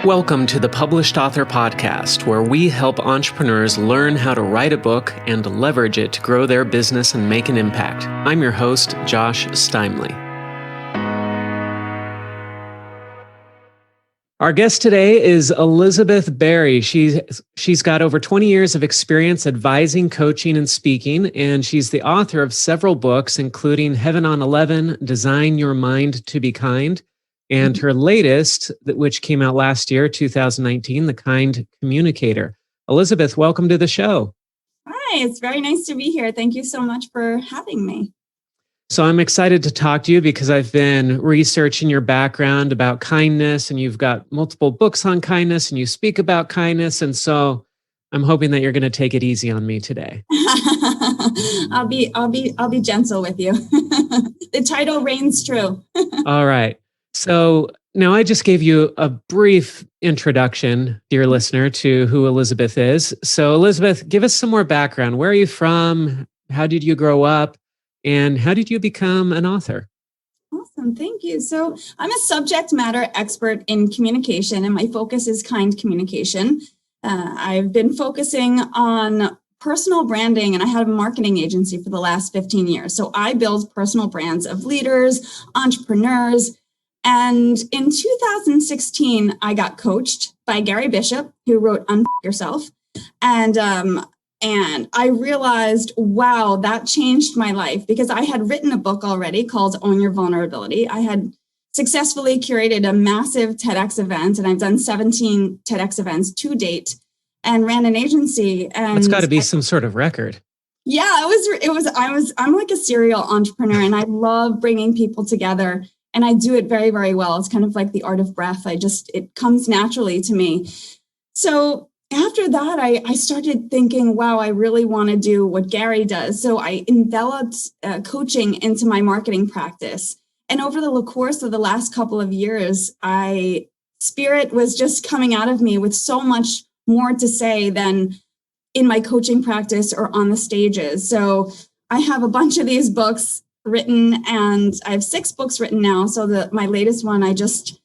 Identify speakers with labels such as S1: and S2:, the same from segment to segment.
S1: Welcome to the Published Author Podcast, where we help entrepreneurs learn how to write a book and leverage it to grow their business and make an impact. I'm your host, Josh Steimle. Our guest today is Elizabeth Berry. She's got over 20 years of experience advising, coaching, and speaking, and she's the author of several books, including Heaven on 11, Design Your Mind to Be Kind, and her latest, which came out last year, 2019, The Kind Communicator. Elizabeth, welcome to the show.
S2: Hi, it's very nice to be here. Thank you so much for having me.
S1: So I'm excited to talk to you because I've been researching your background about kindness, and you've got multiple books on kindness, and you speak about kindness. And so I'm hoping that you're going to take it easy on me today.
S2: I'll be gentle with you. The title reigns true.
S1: All right. So now I just gave you a brief introduction, dear listener, to who Elizabeth is. So Elizabeth, give us some more background. Where are you from? How did you grow up? And how did you become an author?
S2: Awesome. Thank you. So I'm a subject matter expert in communication, and my focus is kind communication. I've been focusing on personal branding, and I had a marketing agency for the last 15 years. So I build personal brands of leaders, entrepreneurs. And in 2016, I got coached by Gary Bishop, who wrote Untitled Yourself. And I realized, wow, that changed my life, because I had written a book already called Own Your Vulnerability. I had successfully curated a massive TEDx event, and I've done 17 TEDx events to date, and ran an agency. And
S1: it's got to be some sort of record.
S2: Yeah, I'm like a serial entrepreneur, and I love bringing people together. And I do it very, very well. It's kind of like the art of breath. It comes naturally to me. So after that, I started thinking, wow, I really want to do what Gary does. So I enveloped coaching into my marketing practice. And over the course of the last couple of years, Spirit was just coming out of me with so much more to say than in my coaching practice or on the stages. So I have a bunch of these books written, and I have 6 books written now. So my latest one I just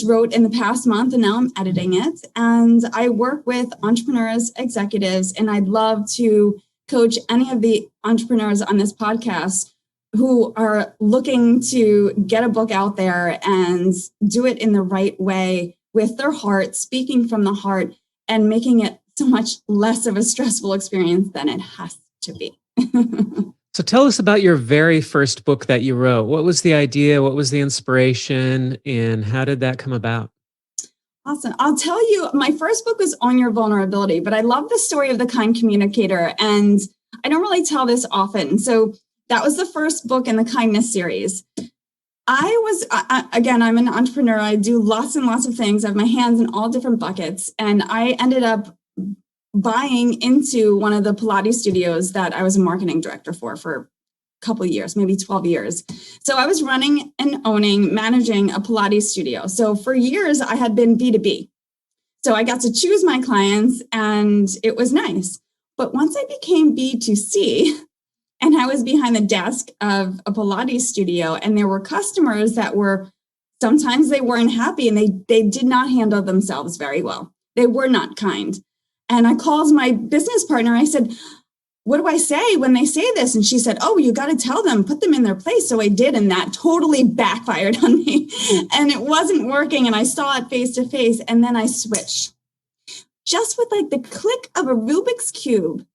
S2: wrote in the past month, and now I'm editing it. And I work with entrepreneurs, executives, and I'd love to coach any of the entrepreneurs on this podcast who are looking to get a book out there and do it in the right way with their heart, speaking from the heart, and making it so much less of a stressful experience than it has to be.
S1: So tell us about your very first book that you wrote. What was the idea? What was the inspiration? And how did that come about?
S2: Awesome. I'll tell you, my first book was On Your Vulnerability, but I love the story of the kind communicator, and I don't really tell this often. So that was the first book in the kindness series. Again, I'm an entrepreneur. I do lots and lots of things. I have my hands in all different buckets, and I ended up buying into one of the Pilates studios that I was a marketing director for a couple of years, maybe 12 years. So I was running and managing a Pilates studio. So for years, I had been B2B. So I got to choose my clients, and it was nice. But once I became B2C, and I was behind the desk of a Pilates studio, and there were customers that sometimes they weren't happy, and they did not handle themselves very well. They were not kind. And I called my business partner. I said, what do I say when they say this? And she said, oh, you got to tell them, put them in their place. So I did. And that totally backfired on me. And it wasn't working. And I saw it face to face. And then I switched. Just with like the click of a Rubik's Cube,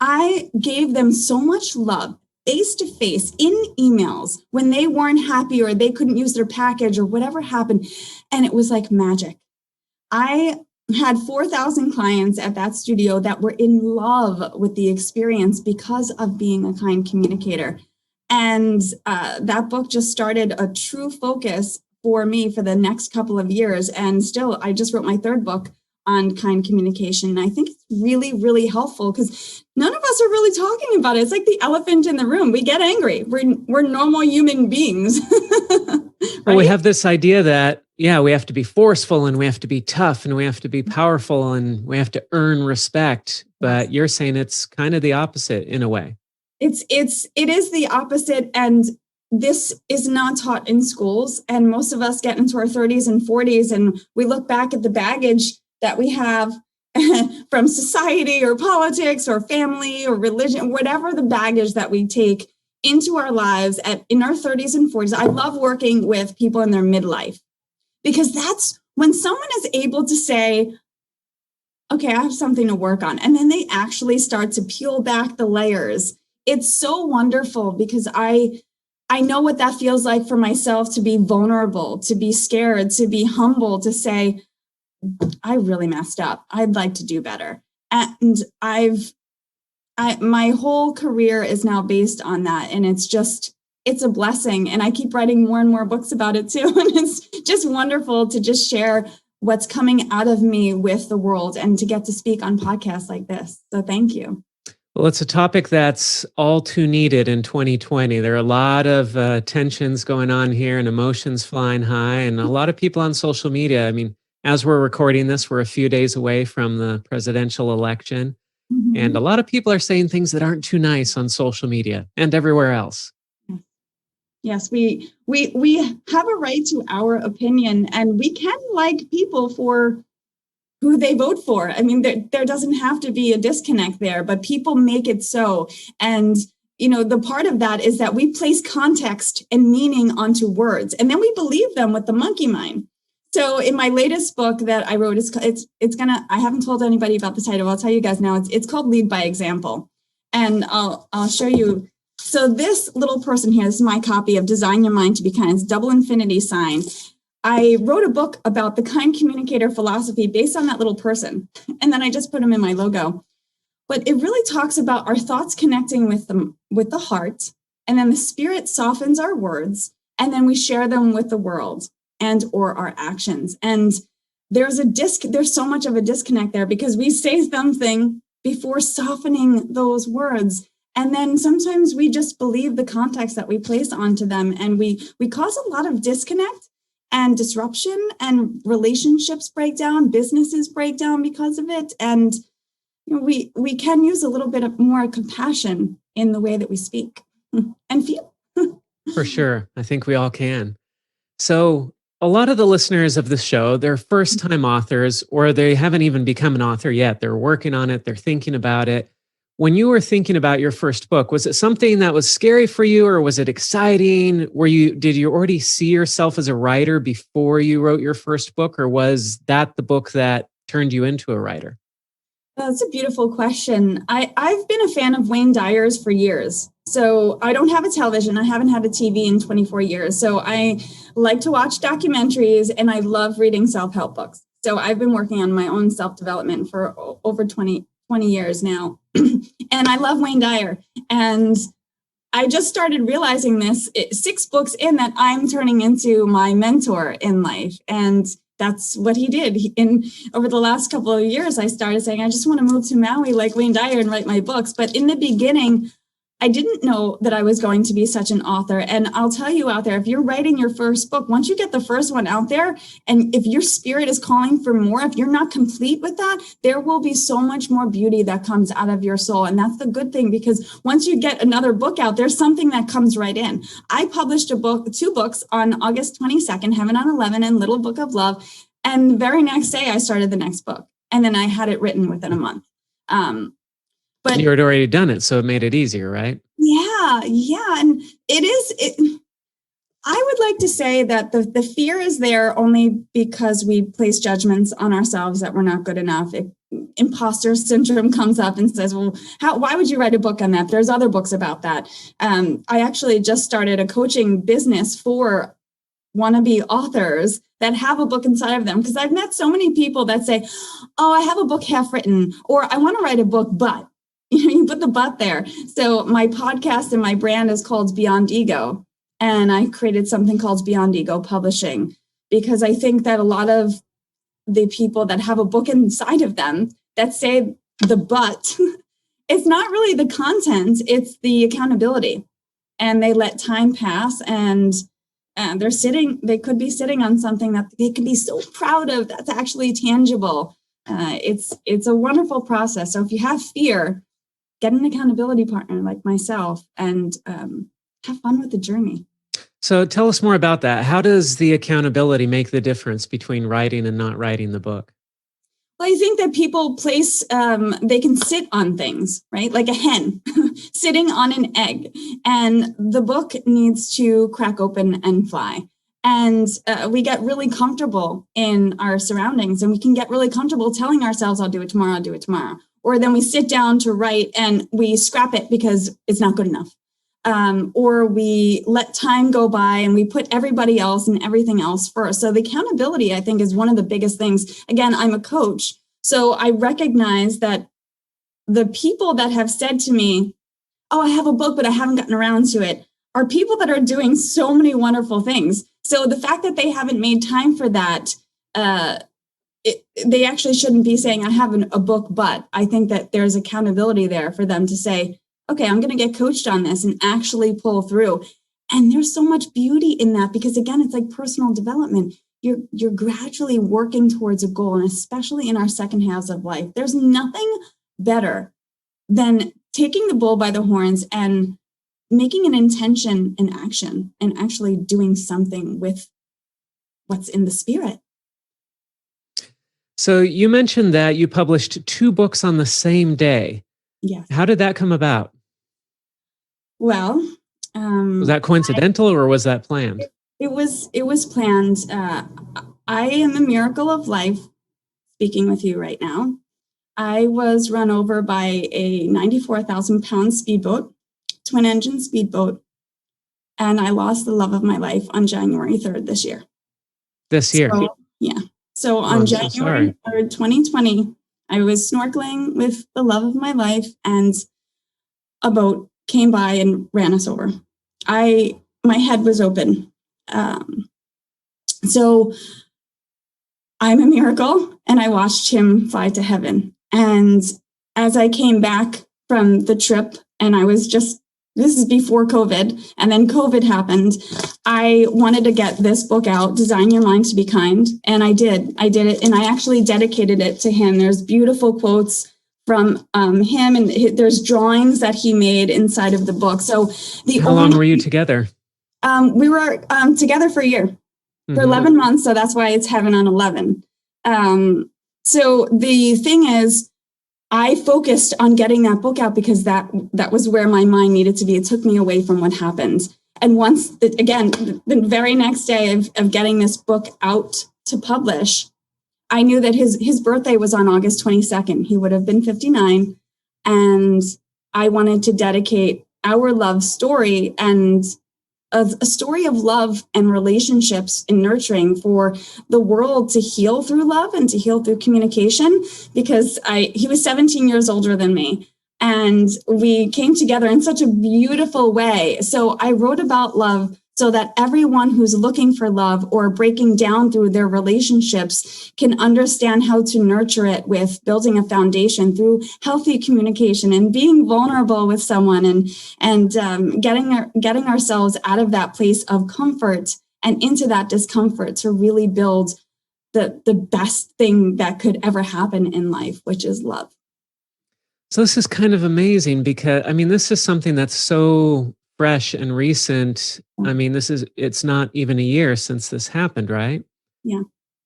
S2: I gave them so much love face to face in emails when they weren't happy or they couldn't use their package or whatever happened. And it was like magic. I had 4,000 clients at that studio that were in love with the experience because of being a kind communicator. And that book just started a true focus for me for the next couple of years. And still, I just wrote my 3rd book on kind communication. And I think it's really, really helpful because none of us are really talking about it. It's like the elephant in the room. We get angry. We're normal human beings. Right?
S1: Well, we have this idea that, we have to be forceful, and we have to be tough, and we have to be powerful, and we have to earn respect. But you're saying it's kind of the opposite in a way.
S2: It is the opposite. And this is not taught in schools, and most of us get into our 30s and 40s and we look back at the baggage that we have from society or politics or family or religion, whatever the baggage that we take into our lives in our 30s and 40s. I love working with people in their midlife, because that's when someone is able to say, okay, I have something to work on. And then they actually start to peel back the layers. It's so wonderful, because I know what that feels like for myself, to be vulnerable, to be scared, to be humble, to say, I really messed up. I'd like to do better. And my whole career is now based on that. And it's a blessing. And I keep writing more and more books about it too. And it's just wonderful to just share what's coming out of me with the world and to get to speak on podcasts like this. So thank you.
S1: Well, it's a topic that's all too needed in 2020. There are a lot of tensions going on here and emotions flying high, and a lot of people on social media. I mean, as we're recording this, we're a few days away from the presidential election, and a lot of people are saying things that aren't too nice on social media and everywhere else.
S2: Yes, we have a right to our opinion, and we can like people for who they vote for. I mean, there doesn't have to be a disconnect there, but people make it so. And, the part of that is that we place context and meaning onto words, and then we believe them with the monkey mind. So in my latest book that I wrote, I haven't told anybody about the title. I'll tell you guys now. It's called Lead by Example. And I'll show you. So this little person here, this is my copy of Design Your Mind to Be Kind. It's double infinity sign. I wrote a book about the kind communicator philosophy based on that little person. And then I just put him in my logo. But it really talks about our thoughts connecting with the heart. And then the spirit softens our words. And then we share them with the world and or our actions. And there's so much of a disconnect there, because we say something before softening those words. And then sometimes we just believe the context that we place onto them. And we cause a lot of disconnect and disruption, and relationships break down, businesses break down because of it. And we can use a little bit more compassion in the way that we speak and feel.
S1: For sure. I think we all can. So a lot of the listeners of the show, they're first-time authors, or they haven't even become an author yet. They're working on it. They're thinking about it. When you were thinking about your first book, was it something that was scary for you, or was it exciting? Did you already see yourself as a writer before you wrote your first book, or was that the book that turned you into a writer?
S2: That's a beautiful question. I've been a fan of Wayne Dyer's for years. So I don't have a television. I haven't had a TV in 24 years. So I like to watch documentaries, and I love reading self-help books. So I've been working on my own self-development for over 20 years now. And I love Wayne Dyer. And I just started realizing this 6 books in, that I'm turning into my mentor in life. And that's what he did. Over the last couple of years, I started saying, I just want to move to Maui like Wayne Dyer and write my books. But in the beginning, I didn't know that I was going to be such an author. And I'll tell you out there, if you're writing your first book, once you get the first one out there, and if your spirit is calling for more, if you're not complete with that, there will be so much more beauty that comes out of your soul. And that's the good thing, because once you get another book out, there's something that comes right in. I published 2 books on August 22nd, Heaven on 11 and Little Book of Love. And the very next day I started the next book, and then I had it written within a month.
S1: But you had already done it, so it made it easier, right?
S2: Yeah. And I would like to say that the fear is there only because we place judgments on ourselves that we're not good enough. Imposter syndrome comes up and says, well, why would you write a book on that? There's other books about that. I actually just started a coaching business for wannabe authors that have a book inside of them, because I've met so many people that say, oh, I have a book half written, or I want to write a book, but you put the but there. So my podcast and my brand is called Beyond Ego. And I created something called Beyond Ego Publishing, because I think that a lot of the people that have a book inside of them that say the but, it's not really the content, it's the accountability. And they let time pass, and they could be sitting on something that they could be so proud of that's actually tangible. It's a wonderful process. So if you have fear, get an accountability partner like myself, and have fun with the journey.
S1: So tell us more about that. How does the accountability make the difference between writing and not writing the book?
S2: Well, I think that people they can sit on things, right? Like a hen sitting on an egg, and the book needs to crack open and fly. And we get really comfortable in our surroundings, and we can get really comfortable telling ourselves, I'll do it tomorrow, I'll do it tomorrow. Or then we sit down to write and we scrap it because it's not good enough. Or we let time go by and we put everybody else and everything else first. So the accountability, I think, is one of the biggest things. Again, I'm a coach, so I recognize that the people that have said to me, oh, I have a book, but I haven't gotten around to it, are people that are doing so many wonderful things. So the fact that they haven't made time for that, they actually shouldn't be saying, I have a book, but I think that there's accountability there for them to say, okay, I'm going to get coached on this and actually pull through. And there's so much beauty in that because, again, it's like personal development. You're gradually working towards a goal, and especially in our second halves of life, there's nothing better than taking the bull by the horns and making an intention an action and actually doing something with what's in the spirit.
S1: So you mentioned that you published 2 books on the same day.
S2: Yes.
S1: How did that come about?
S2: Well,
S1: was that coincidental or was that planned?
S2: It was planned. I am a miracle of life speaking with you right now. I was run over by a 94,000-pound speedboat, twin engine speedboat, and I lost the love of my life on January 3rd this year.
S1: This year?
S2: So, yeah. So on January 3rd, 2020, I was snorkeling with the love of my life, and a boat came by and ran us over. My head was open. So I'm a miracle, and I watched him fly to heaven. And as I came back from the trip, and this is before COVID, and then COVID happened, I wanted to get this book out, Design Your Mind to Be Kind. And I did it. And I actually dedicated it to him. There's beautiful quotes from him, and there's drawings that he made inside of the book. So
S1: how long were you together?
S2: We were together for a year, for 11 months. So that's why it's Heaven on 11. So the thing is, I focused on getting that book out because that was where my mind needed to be. It took me away from what happened. And the very next day of getting this book out to publish, I knew that his birthday was on August 22nd. He would have been 59. And I wanted to dedicate our love story and a story of love and relationships and nurturing for the world to heal through love and to heal through communication, because he was 17 years older than me. And we came together in such a beautiful way. So I wrote about love so that everyone who's looking for love or breaking down through their relationships can understand how to nurture it with building a foundation through healthy communication and being vulnerable with someone and getting ourselves out of that place of comfort and into that discomfort to really build the best thing that could ever happen in life, which is love.
S1: So this is kind of amazing because, this is something that's so fresh and recent. It's not even a year since this happened, right?
S2: Yeah.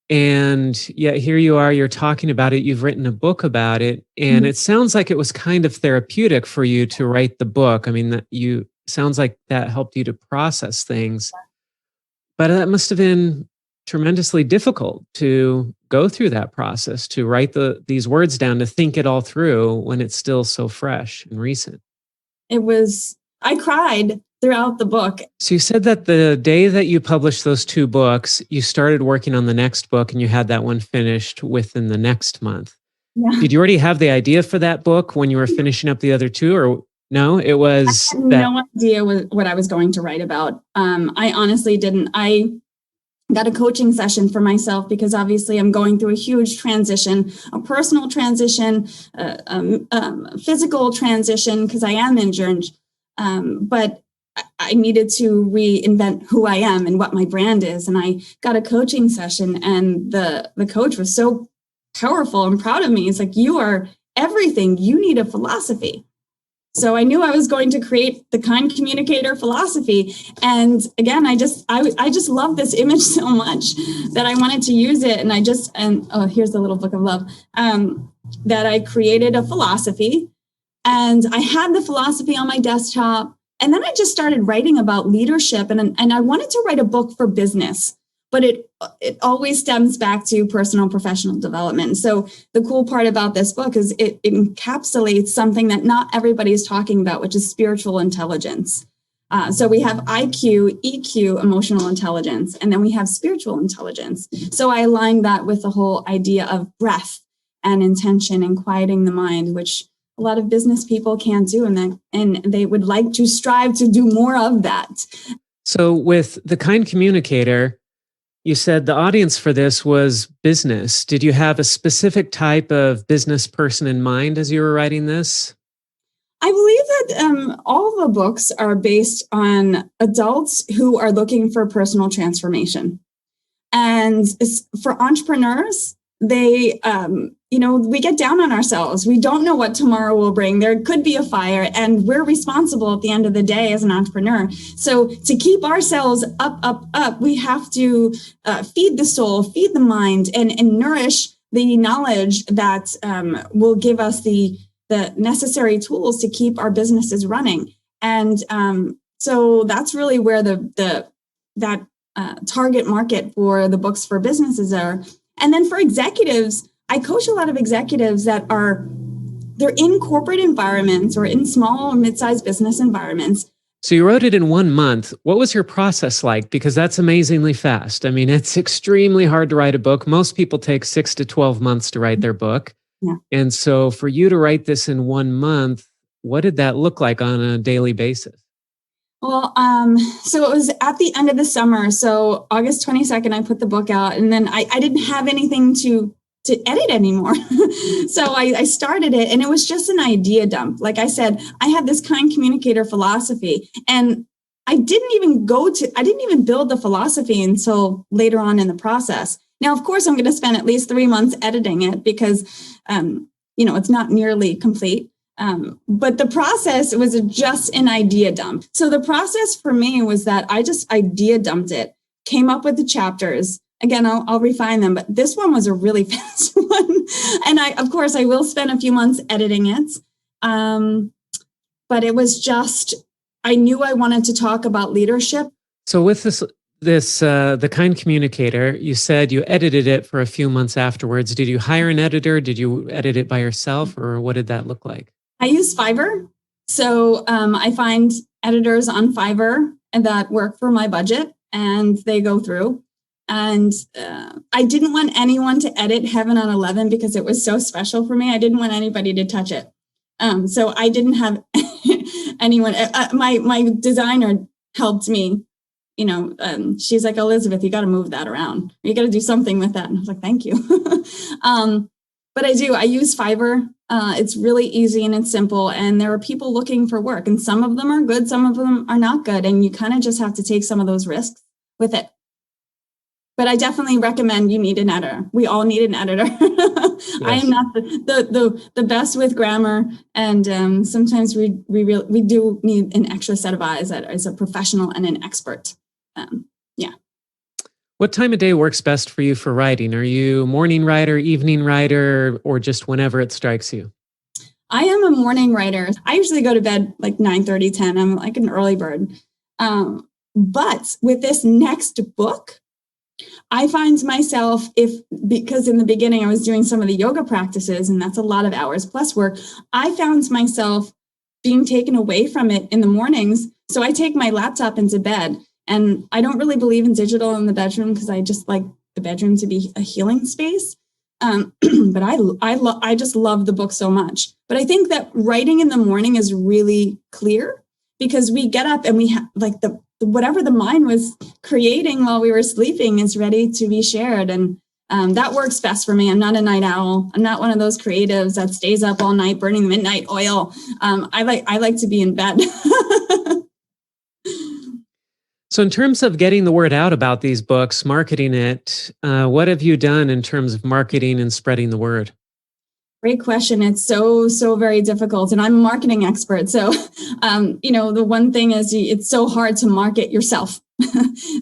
S1: And yet here you are, you're talking about it, you've written a book about it, and it sounds like it was kind of therapeutic for you to write the book. Sounds like that helped you to process things, but that must have been tremendously difficult to go through that process, to write these words down, to think it all through when it's still so fresh and recent.
S2: I cried throughout the book.
S1: So you said that the day that you published those 2 books, you started working on the next book and you had that one finished within the next month.
S2: Yeah.
S1: Did you already have the idea for that book when you were finishing up the other 2, or no? It was
S2: I had no idea what I was going to write about. I honestly didn't. I got a coaching session for myself because obviously I'm going through a huge transition, a personal transition, physical transition, because I am injured. But I needed to reinvent who I am and what my brand is. And I got a coaching session, and the coach was so powerful and proud of me. It's like, you are everything. You need a philosophy. So I knew I was going to create the kind communicator philosophy. And again, I just love this image so much that I wanted to use it. And here's the little book of love, that I created a philosophy, and I had the philosophy on my desktop. And then I just started writing about leadership, and I wanted to write a book for business, but it always stems back to personal and professional development. So the cool part about this book is it encapsulates something that not everybody is talking about, which is spiritual intelligence. So we have IQ, EQ, emotional intelligence, and then we have spiritual intelligence. So I aligned that with the whole idea of breath and intention and quieting the mind, which a lot of business people can't do, and they would like to strive to do more of that.
S1: So with The Kind Communicator, you said the audience for this was business. Did you have a specific type of business person in mind as you were writing this?
S2: I believe that all the books are based on adults who are looking for personal transformation. And for entrepreneurs, they, we get down on ourselves. We don't know what tomorrow will bring. There could be a fire, and we're responsible at the end of the day as an entrepreneur. So to keep ourselves up, we have to feed the soul, feed the mind, and nourish the knowledge that will give us the necessary tools to keep our businesses running. And so that's really where that target market for the books for businesses are. And then for executives, I coach a lot of executives that they're in corporate environments or in small or mid-sized business environments.
S1: So you wrote it in 1 month. What was your process like? Because that's amazingly fast. I mean, it's extremely hard to write a book. Most people take 6 to 12 months to write their book.
S2: Yeah.
S1: And so for you to write this in 1 month, what did that look like on a daily basis?
S2: Well, so it was at the end of the summer. So August 22nd, I put the book out, and then I didn't have anything to edit anymore. So I started it, and it was just an idea dump. Like I said, I had this kind communicator philosophy, and I didn't even build the philosophy until later on in the process. Now, of course, I'm going to spend at least 3 months editing it because, it's not nearly complete. But the process was just an idea dump. So the process for me was that I just idea dumped it, came up with the chapters. Again, I'll refine them, but this one was a really fast one. And I will spend a few months editing it. But it was just, I knew I wanted to talk about leadership.
S1: So with this The Kind Communicator, you said you edited it for a few months afterwards. Did you hire an editor? Did you edit it by yourself, or what did that look like?
S2: I use Fiverr. So I find editors on Fiverr that work for my budget, and they go through. And I didn't want anyone to edit Heaven on 11 because it was so special for me. I didn't want anybody to touch it. So I didn't have anyone. My designer helped me. She's like, Elizabeth, you got to move that around. You got to do something with that. And I was like, thank you. But I use Fiverr. It's really easy and it's simple. And there are people looking for work, and some of them are good. Some of them are not good. And you kind of just have to take some of those risks with it. But I definitely recommend you need an editor. We all need an editor. Yes. I am not the best with grammar, and sometimes we do need an extra set of eyes that is a professional and an expert. Yeah.
S1: What time of day works best for you for writing? Are you a morning writer, evening writer, or just whenever it strikes you?
S2: I am a morning writer. I usually go to bed like 9:30, 10. I'm like an early bird. But with this next book, I find myself, because in the beginning I was doing some of the yoga practices, and that's a lot of hours plus work, I found myself being taken away from it in the mornings. So I take my laptop into bed, and I don't really believe in digital in the bedroom because I just like the bedroom to be a healing space. But I just love the book so much. But I think that writing in the morning is really clear because we get up and we have like whatever the mind was creating while we were sleeping is ready to be shared. And that works best for me. I'm not a night owl. I'm not one of those creatives that stays up all night burning midnight oil. I like to be in bed.
S1: So in terms of getting the word out about these books, marketing it, what have you done in terms of marketing and spreading the word?
S2: Great question. It's so very difficult. And I'm a marketing expert. So, the one thing is it's so hard to market yourself.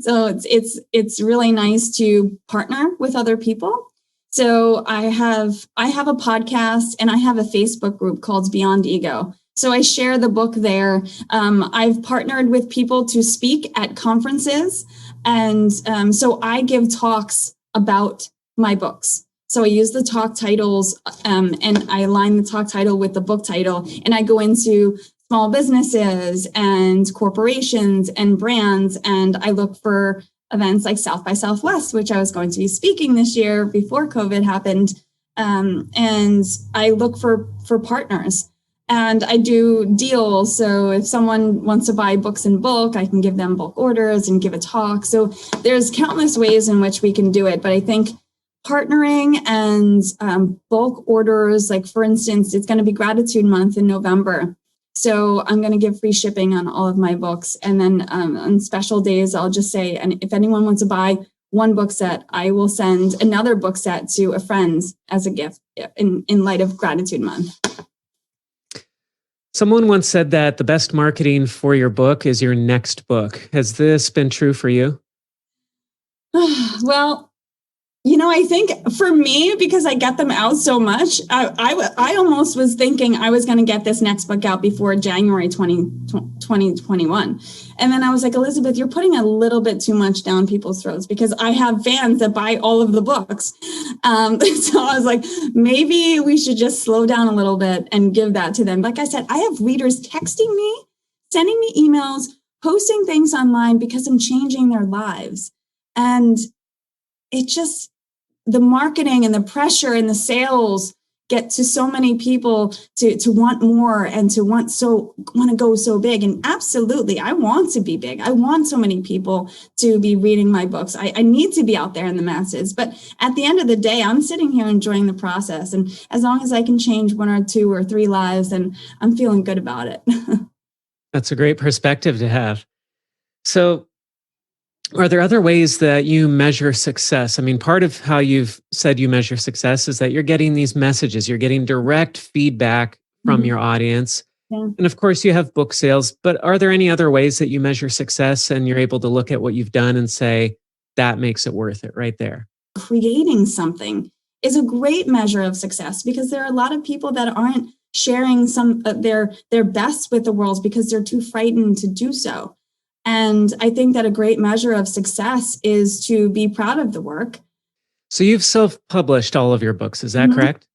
S2: So it's really nice to partner with other people. So I have a podcast and I have a Facebook group called Beyond Ego. So I share the book there. I've partnered with people to speak at conferences. And so I give talks about my books. So I use the talk titles and I align the talk title with the book title. And I go into small businesses and corporations and brands. And I look for events like South by Southwest, which I was going to be speaking this year before COVID happened. And I look for partners. And I do deals. So if someone wants to buy books in bulk, I can give them bulk orders and give a talk. So there's countless ways in which we can do it. But I think partnering and bulk orders, like for instance, it's going to be Gratitude Month in November. So I'm going to give free shipping on all of my books. And then on special days, I'll just say, and if anyone wants to buy one book set, I will send another book set to a friend as a gift in light of Gratitude Month.
S1: Someone once said that the best marketing for your book is your next book. Has this been true for you?
S2: Well, I think for me, because I get them out so much, I almost was thinking I was going to get this next book out before January 2021. And then I was like, Elizabeth, you're putting a little bit too much down people's throats because I have fans that buy all of the books. So I was like, maybe we should just slow down a little bit and give that to them. Like I said, I have readers texting me, sending me emails, posting things online because I'm changing their lives. And it just, the marketing and the pressure and the sales get to so many people to want more and to want to go so big. And absolutely, I want to be big. I want so many people to be reading my books. I need to be out there in the masses. But at the end of the day, I'm sitting here enjoying the process. And as long as I can change 1 or 2 or 3 lives, then I'm feeling good about it.
S1: That's a great perspective to have. So, are there other ways that you measure success? I mean, part of how you've said you measure success is that you're getting these messages, you're getting direct feedback from your audience. Yeah. And of course, you have book sales, but are there any other ways that you measure success and you're able to look at what you've done and say, that makes it worth it right there?
S2: Creating something is a great measure of success because there are a lot of people that aren't sharing their best with the world because they're too frightened to do so. And I think that a great measure of success is to be proud of the work.
S1: So you've self-published all of your books, is that correct?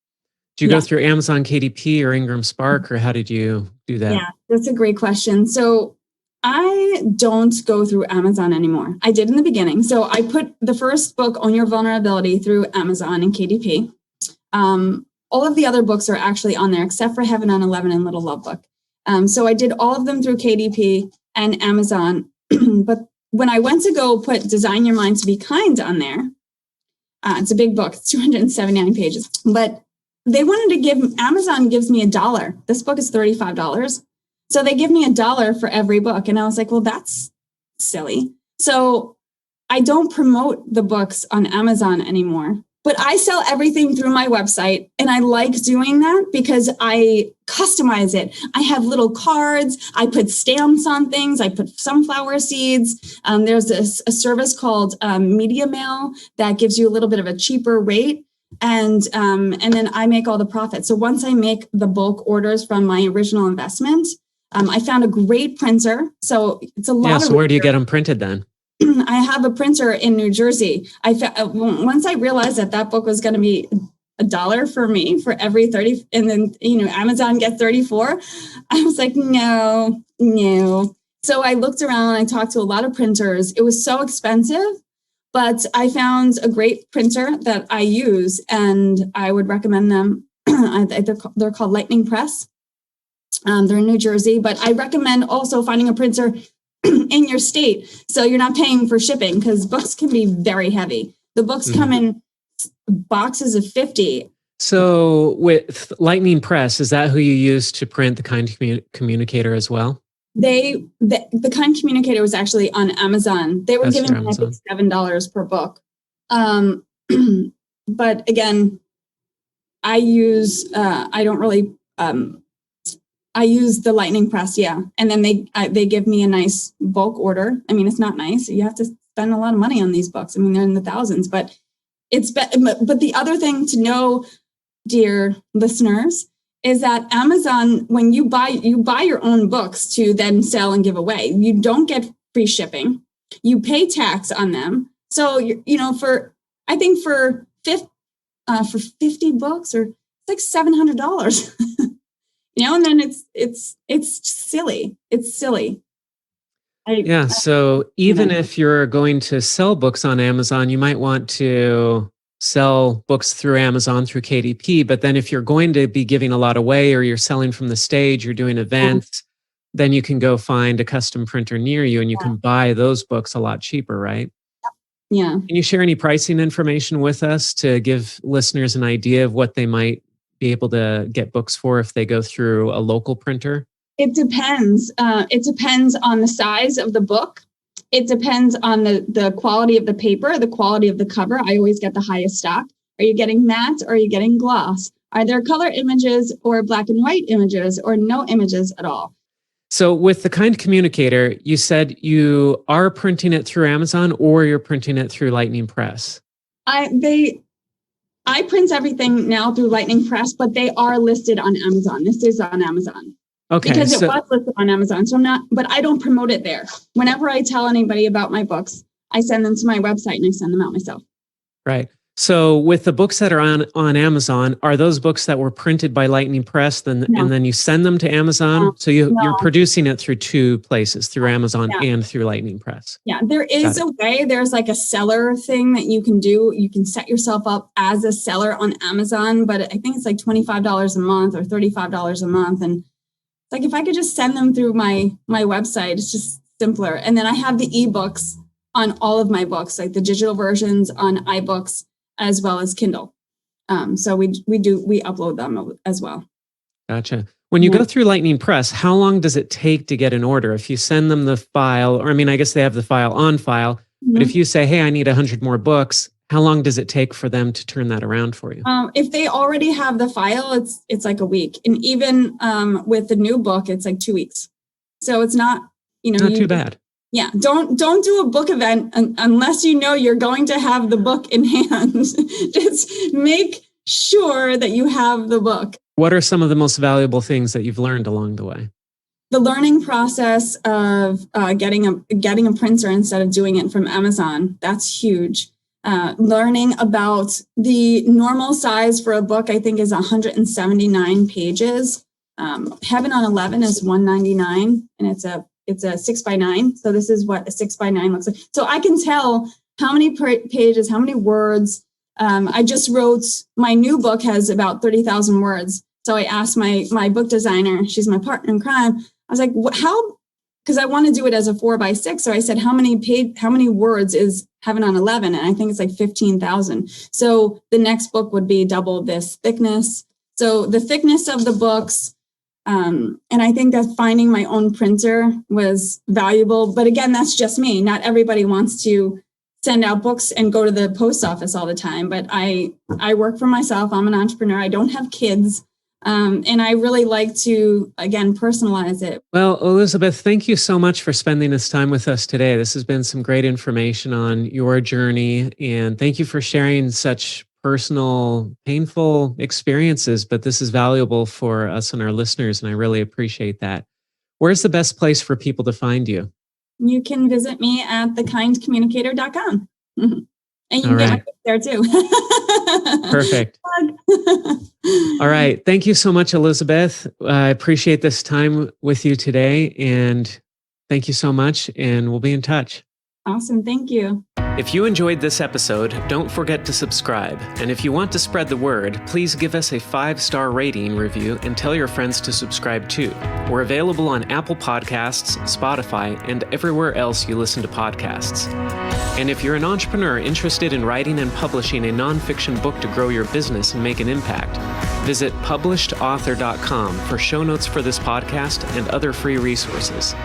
S1: Do you go through Amazon KDP or Ingram Spark, or how did you do that?
S2: Yeah, that's a great question. So I don't go through Amazon anymore. I did in the beginning. So I put the first book, Own Your Vulnerability, through Amazon and KDP. All of the other books are actually on there, except for Heaven on 11 and Little Love Book. So I did all of them through KDP and Amazon. But when I went to go put Design Your Mind to Be Kind on there, it's a big book, it's 279 pages, but they wanted to Amazon gives me $1. This book is $35. So they give me $1 for every book. And I was like, well, that's silly. So I don't promote the books on Amazon anymore. But I sell everything through my website, and I like doing that because I customize it. I have little cards. I put stamps on things. I put sunflower seeds. There's a service called Media Mail that gives you a little bit of a cheaper rate, and then I make all the profit. So once I make the bulk orders from my original investment, I found a great printer. So it's a lot.
S1: Yeah. So where do you get them printed then?
S2: I have a printer in New Jersey. Once I realized that book was going to be $1 for me for every 30, and then, Amazon get 34. I was like, no. So I looked around, I talked to a lot of printers. It was so expensive, but I found a great printer that I use and I would recommend them. They're called Lightning Press. They're in New Jersey, but I recommend also finding a printer in your state, so you're not paying for shipping because books can be very heavy. The books come in boxes of 50.
S1: So with Lightning Press, is that who you use to print the Kind Communicator as well?
S2: The Kind Communicator was actually on Amazon. They were giving me, I think, $7 per book. But again, I use, I don't really, I use the Lightning Press, yeah. And then they give me a nice bulk order. I mean, it's not nice. You have to spend a lot of money on these books. I mean, they're in the thousands, but but the other thing to know, dear listeners, is that Amazon, when you buy your own books to then sell and give away, you don't get free shipping. You pay tax on them. So, I think for 50 books, or it's like $700. And then it's silly. It's silly.
S1: So even if you're going to sell books on Amazon, you might want to sell books through Amazon, through KDP. But then if you're going to be giving a lot away, or you're selling from the stage, you're doing events, then you can go find a custom printer near you and you can buy those books a lot cheaper, right?
S2: Yeah.
S1: Can you share any pricing information with us to give listeners an idea of what they might be able to get books for if they go through a local printer?
S2: It depends. It depends on the size of the book. It depends on the quality of the paper, the quality of the cover. I always get the highest stock. Are you getting matte or are you getting gloss? Are there color images or black and white images or no images at all?
S1: So with the Kind Communicator, you said you are printing it through Amazon or you're printing it through Lightning Press?
S2: I print everything now through Lightning Press, but they are listed on Amazon. This is on Amazon.
S1: Okay.
S2: Because it was listed on Amazon. So but I don't promote it there. Whenever I tell anybody about my books, I send them to my website and I send them out myself.
S1: Right. So with the books that are on Amazon, are those books that were printed by Lightning Press and then you send them to Amazon?
S2: No.
S1: So you're producing it through two places, through Amazon and through Lightning Press.
S2: Yeah, there is a way. There's like a seller thing that you can do. You can set yourself up as a seller on Amazon, but I think it's like $25 a month or $35 a month. And it's like, if I could just send them through my website, it's just simpler. And then I have the ebooks on all of my books, like the digital versions on iBooks, as well as Kindle. So we upload them as well.
S1: Gotcha. When you go through Lightning Press, how long does it take to get an order? If you send them the file, or I guess they have the file on file, but if you say, hey, I need 100 more books, how long does it take for them to turn that around for you?
S2: If they already have the file, it's like a week. And even with the new book, it's like 2 weeks. So it's not,
S1: not too bad.
S2: Yeah, don't do a book event unless you know you're going to have the book in hand. Just make sure that you have the book.
S1: What are some of the most valuable things that you've learned along the way?
S2: The learning process of getting a printer instead of doing it from Amazon, that's huge. Learning about the normal size for a book, I think, is 179 pages. Heaven on 11 is 199, and it's a 6x9. So this is what a 6x9 looks like. So I can tell how many pages, how many words. I just wrote, my new book has about 30,000 words. So I asked my book designer, she's my partner in crime. I was like, how? Because I want to do it as a 4x6. So I said, how many words is Heaven on 11? And I think it's like 15,000. So the next book would be double this thickness. So the thickness of the books. And I think that finding my own printer was valuable. But again, that's just me. Not everybody wants to send out books and go to the post office all the time. But I work for myself. I'm an entrepreneur. I don't have kids. And I really like to, again, personalize it.
S1: Well, Elizabeth, thank you so much for spending this time with us today. This has been some great information on your journey. And thank you for sharing such personal, painful experiences, but this is valuable for us and our listeners, and I really appreciate that. Where's the best place for people to find you?
S2: You can visit me at thekindcommunicator.com. And you can get my book there too.
S1: Perfect. All right. Thank you so much, Elizabeth. I appreciate this time with you today, and thank you so much, and we'll be in touch.
S2: Awesome. Thank you.
S1: If you enjoyed this episode, don't forget to subscribe. And if you want to spread the word, please give us a 5-star rating review and tell your friends to subscribe too. We're available on Apple Podcasts, Spotify, and everywhere else you listen to podcasts. And if you're an entrepreneur interested in writing and publishing a nonfiction book to grow your business and make an impact, visit publishedauthor.com for show notes for this podcast and other free resources.